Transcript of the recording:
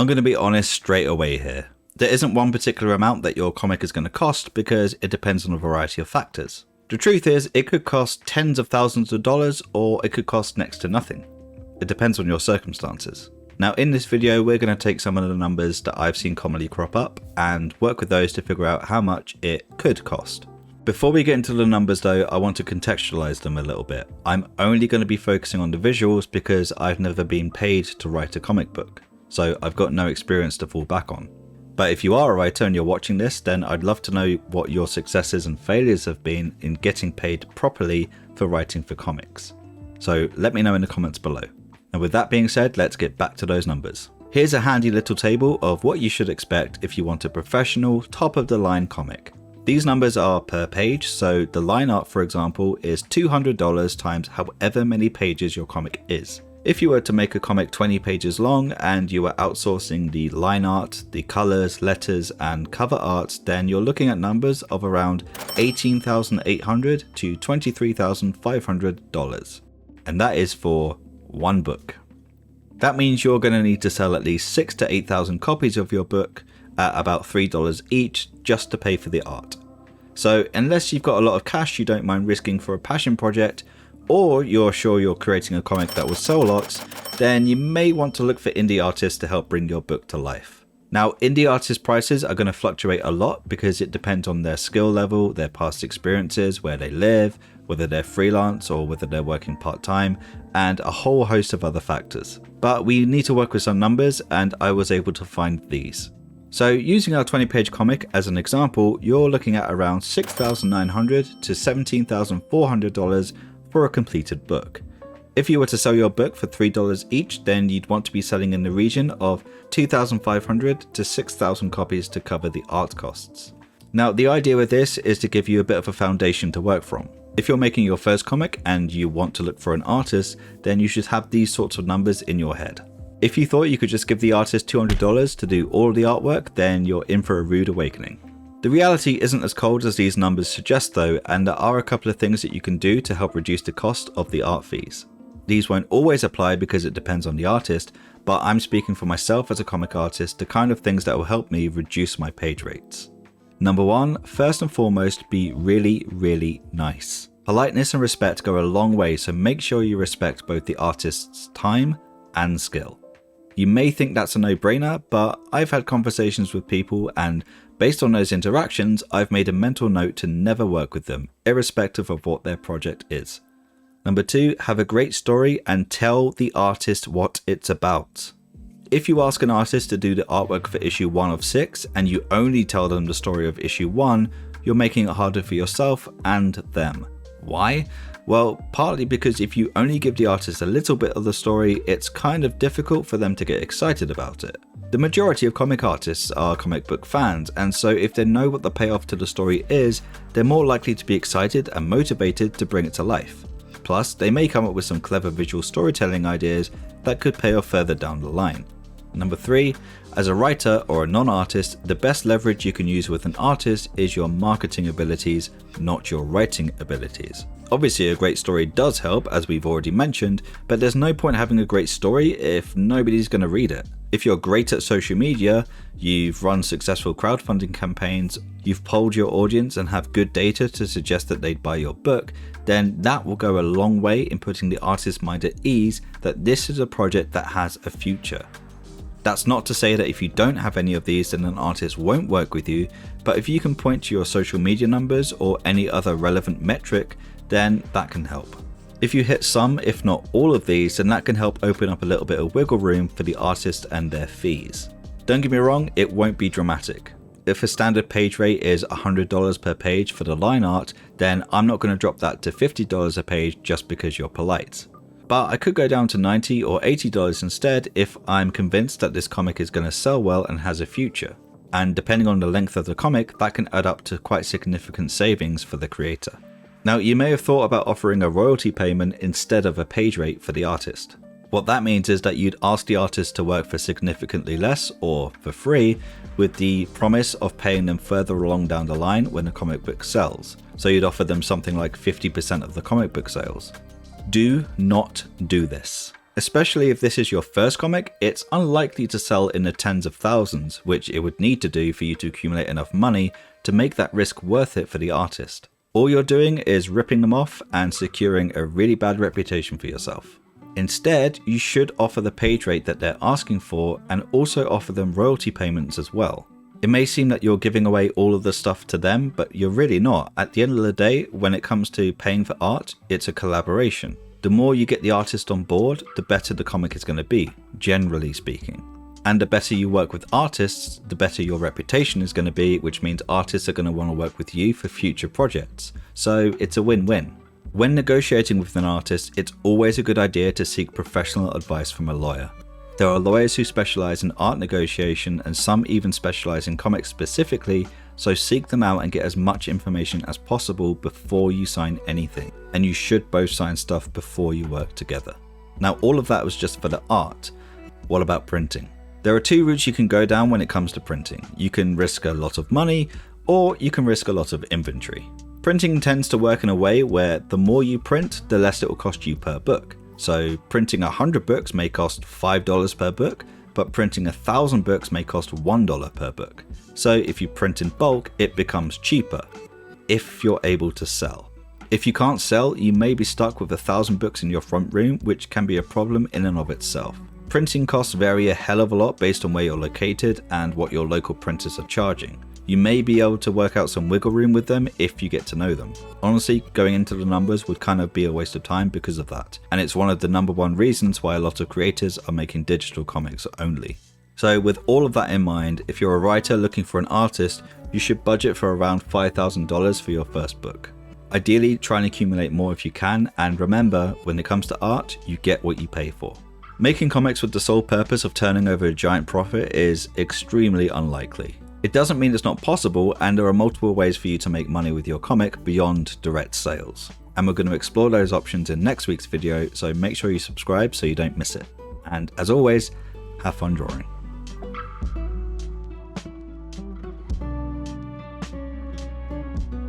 I'm going to be honest straight away here. There isn't one particular amount that your comic is going to cost because it depends on a variety of factors. The truth is, it could cost tens of thousands of dollars or it could cost next to nothing. It depends on your circumstances. Now in this video, we're going to take some of the numbers that I've seen commonly crop up and work with those to figure out how much it could cost. Before we get into the numbers though, I want to contextualize them a little bit. I'm only going to be focusing on the visuals because I've never been paid to write a comic book, so I've got no experience to fall back on. But if you are a writer and you're watching this, then I'd love to know what your successes and failures have been in getting paid properly for writing for comics. So let me know in the comments below. And with that being said, let's get back to those numbers. Here's a handy little table of what you should expect if you want a professional, top of the line comic. These numbers are per page, so the line art, for example, is $200 times however many pages your comic is. If you were to make a comic 20 pages long and you were outsourcing the line art, the colors, letters, and cover art, then you're looking at numbers of around $18,800 to $23,500. And that is for one book. That means you're going to need to sell at least 6,000 to 8,000 copies of your book at about $3 each just to pay for the art. So unless you've got a lot of cash you don't mind risking for a passion project, or you're sure you're creating a comic that will sell lots, then you may want to look for indie artists to help bring your book to life. Now, indie artists' prices are going to fluctuate a lot because it depends on their skill level, their past experiences, where they live, whether they're freelance or whether they're working part-time, and a whole host of other factors. But we need to work with some numbers, and I was able to find these. So using our 20-page comic as an example, you're looking at around $6,900 to $17,400 for a completed book. If you were to sell your book for $3 each, then you'd want to be selling in the region of 2,500 to 6,000 copies to cover the art costs. Now, the idea with this is to give you a bit of a foundation to work from. If you're making your first comic and you want to look for an artist, then you should have these sorts of numbers in your head. If you thought you could just give the artist $200 to do all of the artwork, then you're in for a rude awakening. The reality isn't as cold as these numbers suggest though, and there are a couple of things that you can do to help reduce the cost of the art fees. These won't always apply because it depends on the artist, but I'm speaking for myself as a comic artist, the kind of things that will help me reduce my page rates. Number one, first and foremost, be really nice. Politeness and respect go a long way, so make sure you respect both the artist's time and skill. You may think that's a no-brainer, but I've had conversations with people and based on those interactions, I've made a mental note to never work with them, irrespective of what their project is. Number two, have a great story and tell the artist what it's about. If you ask an artist to do the artwork for issue 1 of 6 and you only tell them the story of issue 1, you're making it harder for yourself and them. Why? Well, partly because if you only give the artist a little bit of the story, it's kind of difficult for them to get excited about it. The majority of comic artists are comic book fans, and so if they know what the payoff to the story is, they're more likely to be excited and motivated to bring it to life. Plus, they may come up with some clever visual storytelling ideas that could pay off further down the line. Number 3, as a writer or a non-artist, the best leverage you can use with an artist is your marketing abilities, not your writing abilities. Obviously a great story does help, as we've already mentioned, but there's no point having a great story if nobody's going to read it. If you're great at social media, you've run successful crowdfunding campaigns, you've polled your audience and have good data to suggest that they'd buy your book, then that will go a long way in putting the artist's mind at ease that this is a project that has a future. That's not to say that if you don't have any of these then an artist won't work with you, but if you can point to your social media numbers or any other relevant metric, then that can help. If you hit some, if not all of these, then that can help open up a little bit of wiggle room for the artist and their fees. Don't get me wrong, it won't be dramatic. If a standard page rate is $100 per page for the line art, then I'm not going to drop that to $50 a page just because you're polite. But I could go down to $90 or $80 instead if I'm convinced that this comic is going to sell well and has a future. And depending on the length of the comic, that can add up to quite significant savings for the creator. Now, you may have thought about offering a royalty payment instead of a page rate for the artist. What that means is that you'd ask the artist to work for significantly less or for free, with the promise of paying them further along down the line when the comic book sells. So you'd offer them something like 50% of the comic book sales. Do not do this. Especially if this is your first comic, it's unlikely to sell in the tens of thousands, which it would need to do for you to accumulate enough money to make that risk worth it for the artist. All you're doing is ripping them off and securing a really bad reputation for yourself. Instead, you should offer the page rate that they're asking for and also offer them royalty payments as well. It may seem that you're giving away all of the stuff to them, but you're really not. At the end of the day, when it comes to paying for art, it's a collaboration. The more you get the artist on board, the better the comic is going to be, generally speaking. And the better you work with artists, the better your reputation is going to be, which means artists are going to want to work with you for future projects. So it's a win-win. When negotiating with an artist, it's always a good idea to seek professional advice from a lawyer. There are lawyers who specialize in art negotiation and some even specialize in comics specifically, so seek them out and get as much information as possible before you sign anything. And you should both sign stuff before you work together. Now, all of that was just for the art. What about printing? There are two routes you can go down when it comes to printing. You can risk a lot of money, or you can risk a lot of inventory. Printing tends to work in a way where the more you print, the less it will cost you per book. So printing 100 books may cost $5 per book, but printing 1,000 books may cost $1 per book. So if you print in bulk, it becomes cheaper, if you're able to sell. If you can't sell, you may be stuck with 1,000 books in your front room, which can be a problem in and of itself. Printing costs vary a hell of a lot based on where you're located and what your local printers are charging. You may be able to work out some wiggle room with them if you get to know them. Honestly, going into the numbers would kind of be a waste of time because of that, and it's one of the #1 reasons why a lot of creators are making digital comics only. So with all of that in mind, if you're a writer looking for an artist, you should budget for around $5,000 for your first book. Ideally, try and accumulate more if you can, and remember, when it comes to art, you get what you pay for. Making comics with the sole purpose of turning over a giant profit is extremely unlikely. It doesn't mean it's not possible, and there are multiple ways for you to make money with your comic beyond direct sales. And we're going to explore those options in next week's video, so make sure you subscribe so you don't miss it. And as always, have fun drawing.